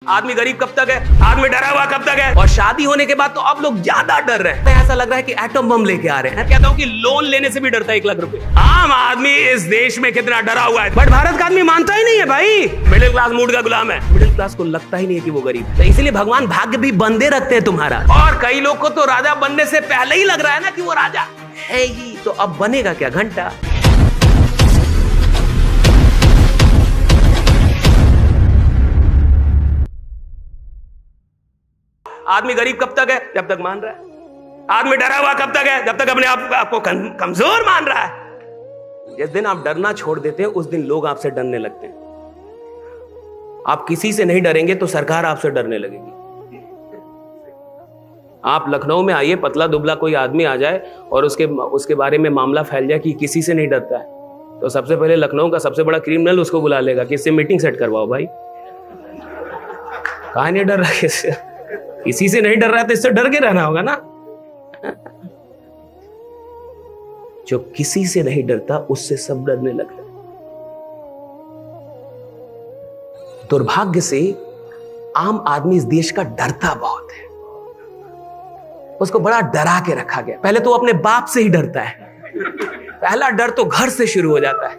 आदमी गरीब कब तक है, आदमी डरा हुआ कब तक है। और शादी होने के बाद तो अब लोग ज्यादा डर रहे हैं, ऐसा लग रहा है कि एटम बम लेके आ रहे हैं। कहता हूँ कि लोन लेने से भी डरता है 1 लाख रुपए। आम आदमी इस देश में कितना डरा हुआ है, बट भारत का आदमी मानता ही नहीं है भाई। मिडिल क्लास मूड का गुलाम है, मिडिल क्लास को लगता ही नहीं है कि वो गरीब है, तो इसलिए भगवान भाग्य भी बंदे रखते हैं तुम्हारा। और कई लोग को तो राजा बनने से पहले ही लग रहा है ना कि वो राजा है ही, तो अब बनेगा क्या घंटा। आदमी गरीब कब तक है, जब तक मान रहा है। आदमी डरा हुआ कब तक है, जब तक अपने आप को कमजोर मान रहा है। जिस दिन आप डरना छोड़ देते हैं उस दिन लोग आपसे डरने लगते हैं। आप किसी से नहीं डरेंगे तो सरकार आपसे डरने लगेगी। आप लखनऊ में आइए, पतला दुबला कोई आदमी आ जाए और उसके बारे में मामला फैल जाए कि किसी से नहीं डरता है, तो सबसे पहले लखनऊ का सबसे बड़ा क्रिमिनल उसको बुला लेगा कि इससे मीटिंग सेट करवाओ। भाई कहां नहीं डर रहा, किसी से नहीं डर रहा है तो इससे डर के रहना होगा ना। जो किसी से नहीं डरता उससे सब डरने लगते। दुर्भाग्य से आम आदमी इस देश का डरता बहुत है। उसको बड़ा डरा के रखा गया। पहले तो अपने बाप से ही डरता है, पहला डर तो घर से शुरू हो जाता है।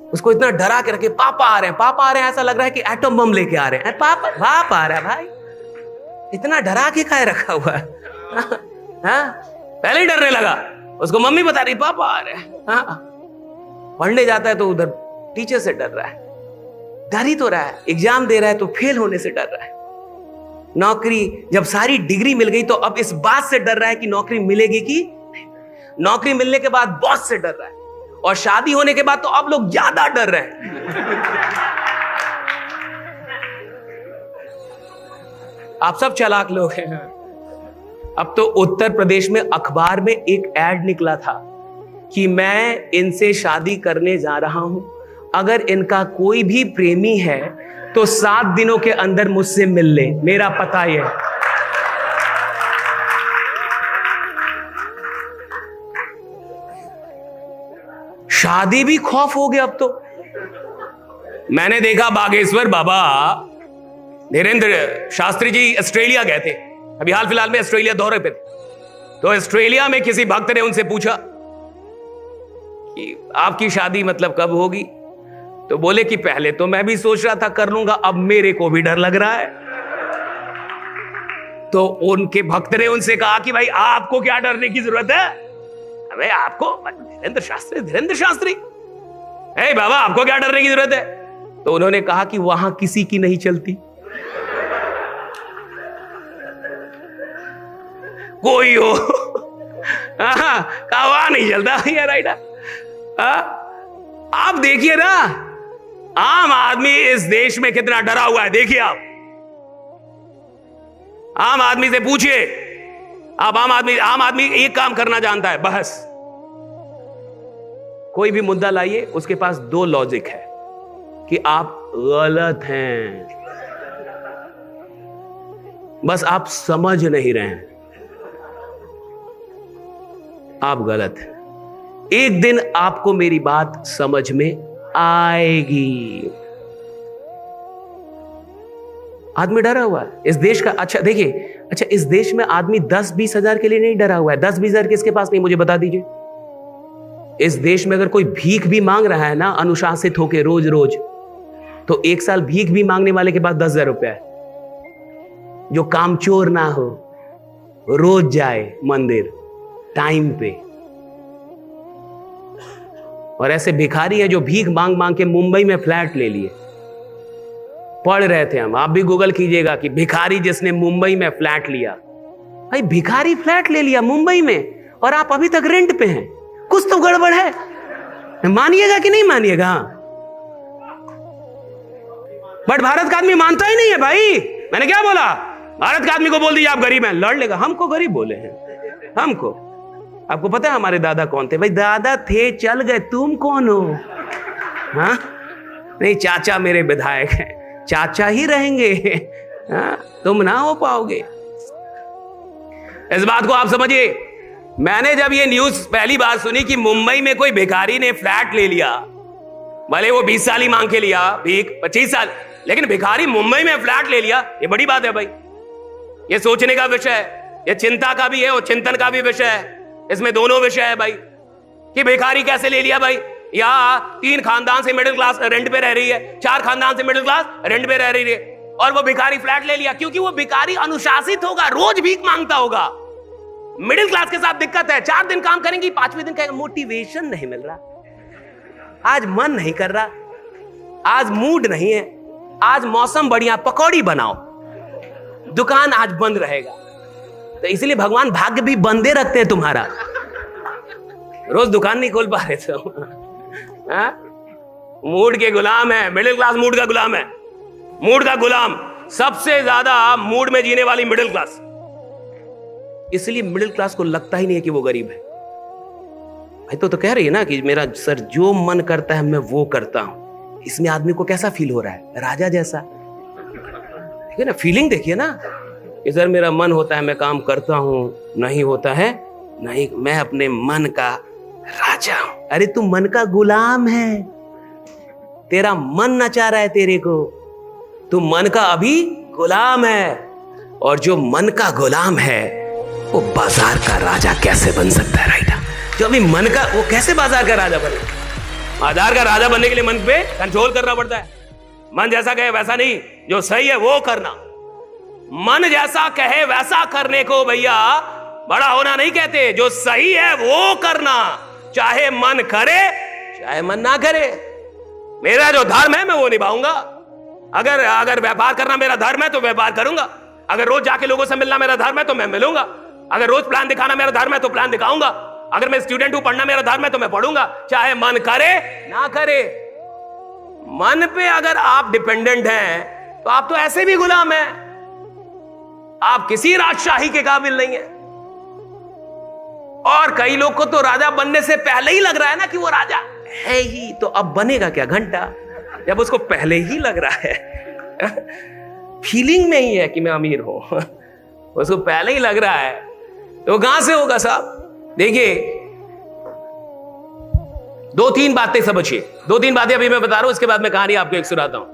उसको इतना डरा के रखे, पापा आ रहे हैं, पापा आ रहे हैं, ऐसा लग रहा है कि एटम बम लेके आ रहे हैं। पापा बाप आ रहा है, भाई इतना डरा के काहे रखा हुआ है। पहले ही डरने लगा। उसको मम्मी बता रही पापा आ रहे हैं। पढ़ने जाता है तो उधर टीचर से डर रहा है, डर ही तो रहा है। एग्जाम दे रहा है तो फेल होने से डर रहा है। नौकरी, जब सारी डिग्री मिल गई तो अब इस बात से डर रहा है कि नौकरी मिलेगी कि नहीं। नौकरी मिलने के बाद बॉस से डर रहा है, और शादी होने के बाद तो अब लोग ज्यादा डर रहे हैं। आप सब चालाक लोग हैं। अब तो उत्तर प्रदेश में अखबार में एक ऐड निकला था कि मैं इनसे शादी करने जा रहा हूं, अगर इनका कोई भी प्रेमी है तो 7 दिनों के अंदर मुझसे मिल ले, मेरा पता ये है। शादी भी खौफ हो गया अब तो। मैंने देखा बागेश्वर बाबा धीरेन्द्र शास्त्री जी ऑस्ट्रेलिया गए थे, अभी हाल फिलहाल में ऑस्ट्रेलिया दौरे पे थे। तो ऑस्ट्रेलिया में किसी भक्त ने उनसे पूछा कि आपकी शादी मतलब कब होगी, तो बोले कि पहले तो मैं भी सोच रहा था कर लूंगा, अब मेरे को भी डर लग रहा है। तो उनके भक्त ने उनसे कहा कि भाई आपको क्या डरने की जरूरत है, अबे आपको धीरेन्द्र शास्त्री ए बाबा आपको क्या डरने की जरूरत है। तो उन्होंने कहा कि वहां किसी की नहीं चलती, कोई हो कहा नहीं चलता यार। राइट, आप देखिए ना आम आदमी इस देश में कितना डरा हुआ है। देखिए आप आम आदमी से पूछिए, आप आम आदमी एक काम करना जानता है, बहस। कोई भी मुद्दा लाइए, उसके पास 2 लॉजिक है कि आप गलत हैं, बस आप समझ नहीं रहे हैं, आप गलत हैं। एक दिन आपको मेरी बात समझ में आएगी। आदमी डरा हुआ है इस देश का। अच्छा देखिए, अच्छा इस देश में आदमी 10-20 हजार के लिए नहीं डरा हुआ है। 10-20 हजार किसके पास नहीं, मुझे बता दीजिए। इस देश में अगर कोई भीख भी मांग रहा है ना अनुशासित होके रोज रोज, तो 1 साल भीख भी मांगने वाले के पास 10,000 रुपया है। जो कामचोर ना हो, रोज जाए मंदिर टाइम पे। और ऐसे भिखारी हैं जो भीख मांग मांग के मुंबई में फ्लैट ले लिए। पढ़ रहे थे हम, आप भी गूगल कीजिएगा कि भिखारी जिसने मुंबई में फ्लैट लिया। भाई भिखारी फ्लैट ले लिया मुंबई में और आप अभी तक रेंट पे हैं, कुछ तो गड़बड़ है। मानिएगा कि नहीं मानिएगा। बट भारत का आदमी मानता ही नहीं है भाई। मैंने क्या बोला, भारत का आदमी को बोल दीजिए आप गरीब हैं, लड़ लेगा। हमको गरीब बोले हैं, हमको। आपको पता है हमारे दादा कौन थे? भाई दादा थे, चल गए, तुम कौन हो? हाँ नहीं, चाचा मेरे विधायक हैं, चाचा ही रहेंगे। हाँ तुम ना हो पाओगे। इस बात को आप समझिए। मैंने जब ये न्यूज पहली बार सुनी कि मुंबई में कोई भिखारी ने फ्लैट ले लिया, भले वो 20 साल ही मांग के लिया भीख, 25 साल, लेकिन भिखारी मुंबई में फ्लैट ले लिया, ये बड़ी बात है भाई। ये सोचने का विषय है, ये चिंता का भी है और चिंतन का भी विषय है। इसमें दोनों विषय है भाई कि भिखारी कैसे ले लिया भाई। यहाँ 3 खानदान से मिडिल क्लास रेंट पे रह रही है, 4 खानदान से मिडिल क्लास रेंट पे रह रही है, और वो भिखारी फ्लैट ले लिया क्योंकि वो भिखारी अनुशासित होगा, रोज भीख मांगता होगा। मिडिल क्लास के साथ दिक्कत है, 4 दिन काम करेंगी, 5वें दिन कहेंगे मोटिवेशन नहीं मिल रहा, आज मन नहीं कर रहा, आज मूड नहीं है, आज मौसम बढ़िया, पकौड़ी बनाओ, दुकान आज बंद रहेगा। तो इसलिए भगवान भाग्य भी बंदे रखते हैं तुम्हारा, रोज दुकान नहीं खोल पा रहे थे। मूड के गुलाम है, मिडिल क्लास मूड का गुलाम है, मूड का गुलाम। सबसे ज्यादा मूड में जीने वाली मिडिल क्लास, इसलिए मिडिल क्लास को लगता ही नहीं है कि वो गरीब है भाई। तो कह रही है ना कि मेरा सर जो मन करता है मैं वो करता हूं। इसमें आदमी को कैसा फील हो रहा है, राजा जैसा, ठीक है ना। फीलिंग देखिए ना, इधर मेरा मन होता है मैं काम करता हूं, नहीं होता है नहीं, मैं अपने मन का राजा हूं। अरे तू मन का गुलाम है, तेरा मन नचा रहा है तेरे को, तू मन का अभी गुलाम है। और जो मन का गुलाम है वो बाजार का राजा कैसे बन सकता है, राइट? जो अभी मन का, वो कैसे बाजार का राजा बने? बाजार का राजा बनने के लिए मन पे कंट्रोल करना पड़ता है। मन जैसा कहे वैसा नहीं, जो सही है वो करना। मन जैसा कहे वैसा करने को भैया बड़ा होना नहीं कहते, जो सही है वो करना, चाहे मन करे चाहे मन ना करे। मेरा जो धर्म है मैं वो निभाऊंगा। अगर व्यापार करना मेरा धर्म है तो व्यापार करूंगा। अगर रोज जाके लोगों से मिलना मेरा धर्म है तो मैं मिलूंगा। अगर रोज प्लान दिखाना मेरा धर्म है तो प्लान दिखाऊंगा। अगर मैं स्टूडेंट हूं, पढ़ना मेरा धर्म है तो मैं पढ़ूंगा, चाहे मन करे ना करे। मन पे अगर आप डिपेंडेंट हैं तो आप तो ऐसे भी गुलाम हैं, आप किसी राजशाही के काबिल नहीं है। और कई लोग को तो राजा बनने से पहले ही लग रहा है ना कि वो राजा है ही, तो अब बनेगा क्या घंटा, जब उसको पहले ही लग रहा है। फीलिंग में ही है कि मैं अमीर हूं, उसको पहले ही लग रहा है, तो कहां से होगा साहब? देखिए 2-3 बातें समझिए, 2-3 बातें अभी मैं बता रहा हूं, इसके बाद मैं कहानी आपको एक सुनाता हूं।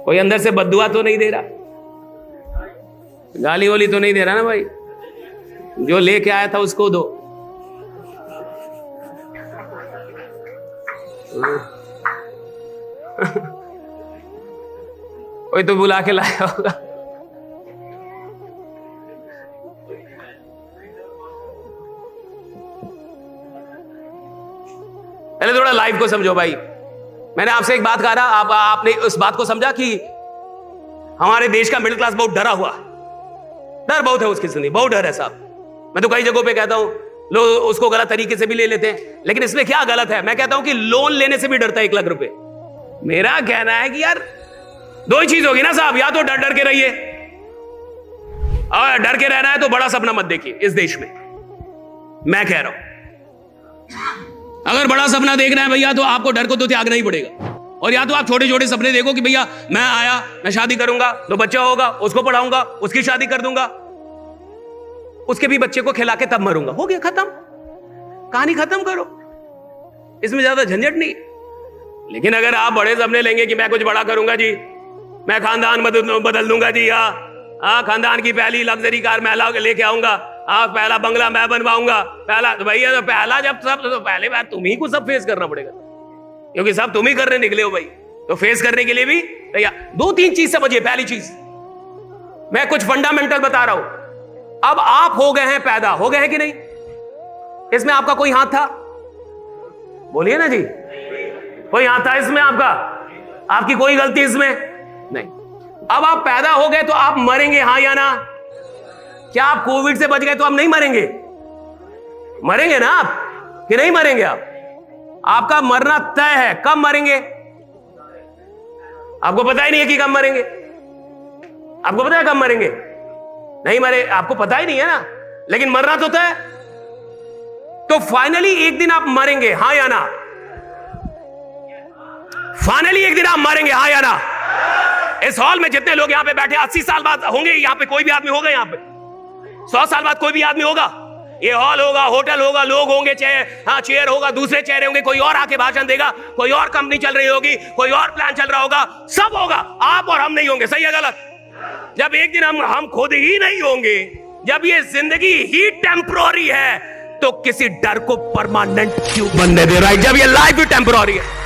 कोई अंदर से बद्दुआ तो नहीं दे रहा, गाली वाली तो नहीं दे रहा ना भाई? जो लेके आया था उसको दो। कोई तो बुला के लाया होगा। पहले थोड़ा लाइफ को समझो भाई। मैंने आपसे एक बात कहा था, आपने उस बात को समझा कि हमारे देश का मिडिल क्लास बहुत डरा हुआ, डर बहुत है उसकी जिंदगी, बहुत डर है साहब। मैं तो कई जगहों पे कहता हूं, लोग उसको गलत तरीके से भी ले लेते हैं, लेकिन इसमें क्या गलत है? मैं कहता हूं कि लोन लेने से भी डरता है 1 लाख रुपए। मेरा कहना है कि यार 2 ही चीज होगी ना साहब, या तो डर डर के रहिए, और डर के रहना है तो बड़ा सपना मत देखिए इस देश में, मैं कह रहा हूं। अगर बड़ा सपना देखना है भैया तो आपको डर को तो त्यागना ही पड़ेगा, और या तो आप छोटे छोटे सपने देखो कि भैया मैं आया, मैं शादी करूंगा, 2 बच्चा होगा, उसको पढ़ाऊंगा, उसकी शादी कर दूंगा, उसके भी बच्चे को खिला के तब मरूंगा। हो गया, खत्म, कहानी खत्म करो, इसमें ज्यादा झंझट नहीं। लेकिन अगर आप बड़े सपने लेंगे कि मैं कुछ बड़ा करूंगा जी, मैं खानदान बदल दूंगा जी, खानदान की पहली लग्जरी कार मैं लेके आऊंगा, पहला बंगला मैं बनवाऊंगा, पहला तो भैया, तो पहला जब सब, तो पहले बार तुम्ही को सब फेस करना पड़ेगा, क्योंकि सब तुम ही करने निकले हो भाई, तो फेस करने के लिए भी भैया 2-3 चीज समझिए। पहली चीज, मैं कुछ फंडामेंटल बता रहा हूं। अब आप हो गए हैं पैदा, हो गए हैं कि नहीं? इसमें आपका कोई हाथ था? बोलिए ना जी, कोई हाथ था इसमें आपका? आपकी कोई गलती इसमें नहीं। अब आप पैदा हो गए तो आप मरेंगे, हाँ या ना? क्या आप कोविड से बच गए तो आप नहीं मरेंगे? मरेंगे ना आप, कि नहीं मरेंगे आप? आपका मरना तय है। कब मरेंगे आपको पता ही नहीं है कि कब मरेंगे। आपको पता है कब मरेंगे? नहीं मरे, आपको पता ही नहीं है ना, लेकिन मरना तो तय। तो फाइनली एक दिन आप मरेंगे, हाँ या ना? फाइनली एक दिन आप मरेंगे, हाँ या ना? इस हॉल में जितने लोग यहां पे बैठे 80 साल बाद होंगे, यहां पे कोई भी आदमी होगा, यहां पे 100 साल बाद कोई भी आदमी होगा, ये हॉल होगा, होटल होगा, लोग होंगे, चेयर होगा, दूसरे चेहरे होंगे, कोई और आके भाषण देगा, कोई और कंपनी चल रही होगी, कोई और प्लान चल रहा होगा, सब होगा, आप और हम नहीं होंगे। सही है गलत? जब एक दिन हम खुद ही नहीं होंगे, जब ये जिंदगी ही टेम्पोररी है, तो किसी डर को परमानेंट क्यों बनने दे रहा है, जब ये लाइफ भी टेम्पोररी है।